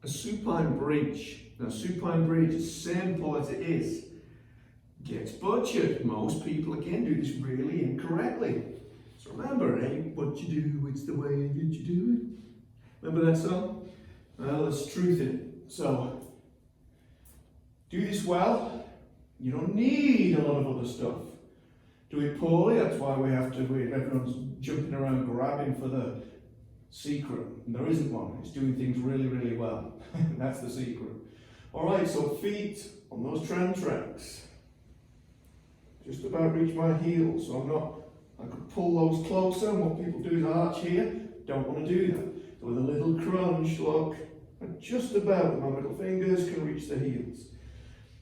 a supine bridge. Now, supine bridge is simple as it is, gets butchered. Most people, again, do this really incorrectly. So remember, it ain't what you do, it's the way that you do it. Remember that song? Well, there's truth in it. So, do this well. You don't need a lot of other stuff. Do it poorly, that's why everyone's jumping around grabbing for the secret. And there isn't one. It's doing things really, really well. That's the secret. Alright, so feet on those tram tracks. Just about reach my heels, so I could pull those closer, and what people do is arch here. Don't want to do that. So with a little crunch, look, and just about my middle fingers can reach the heels.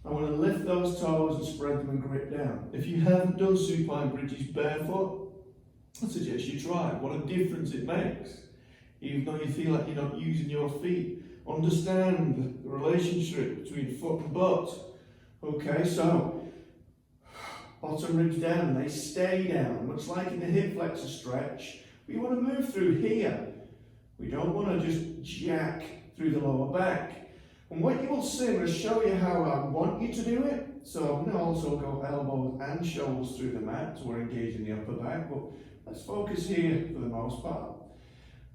I want to lift those toes and spread them and grip down. If you haven't done supine bridges barefoot, I suggest you try it. What a difference it makes. Even though you feel like you're not using your feet. Understand the relationship between foot and butt. Okay, so bottom ribs down, they stay down. Much like in the hip flexor stretch, we want to move through here. We don't want to just jack through the lower back. And what you will see, I'm going to show you how I want you to do it. So I'm going to also go elbows and shoulders through the mat, so we're engaging the upper back, but let's focus here for the most part.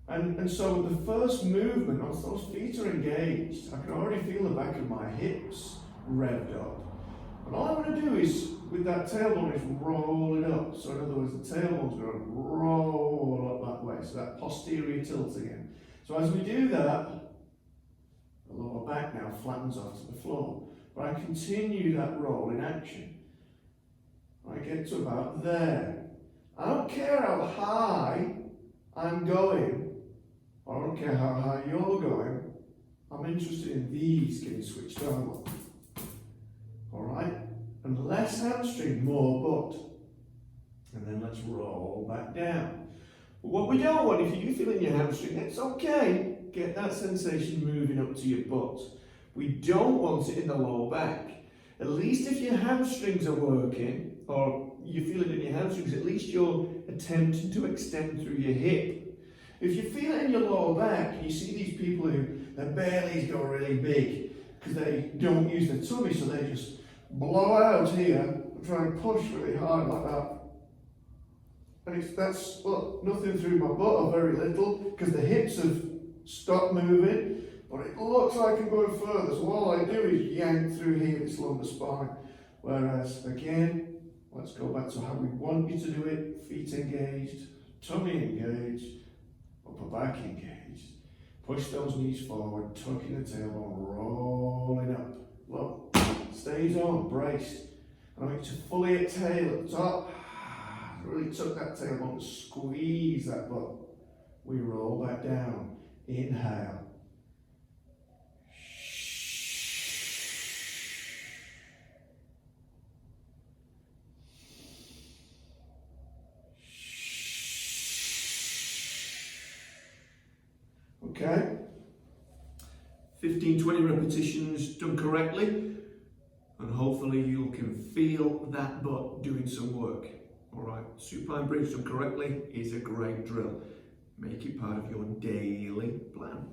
And so the first movement, once those feet are engaged, I can already feel the back of my hips revved up. And all I want to do is, with that tailbone, is roll it up. So in other words, the tailbone's going to roll up that way, so that posterior tilt again. So as we do that, the lower back now flattens onto the floor. But I continue that roll in action. I get to about there. I don't care how high I'm going, I don't care how high you're going. I'm interested in these getting switched over. Alright? And less hamstring, more butt. And then let's roll back down. But what we don't want, if you feel in your hamstring, it's okay. Get that sensation moving up to your butt. We don't want it in the lower back. At least if your hamstrings are working, or you feel it in your hamstrings, at least you're attempting to extend through your hip. If you feel it in your lower back, you see these people who their bellies go really big because they don't use their tummy, so they just blow out here and try and push really hard like that. And that's nothing through my butt, or very little, because the hips have stopped moving, but it looks like I'm going further, so all I do is yank through here, this lumbar spine. Whereas, again, let's go back to how we want you to do it. Feet engaged, tummy engaged, upper back engaged. Push those knees forward, tucking the tailbone, rolling up. Look, stays on, braced. And I want you to fully exhale at the top. Really tuck that tailbone, squeeze that butt. We roll back down. Inhale. Okay. 15-20 repetitions done correctly, and hopefully you can feel that butt doing some work. Alright, supine bridge done correctly is a great drill. Make it part of your daily plan.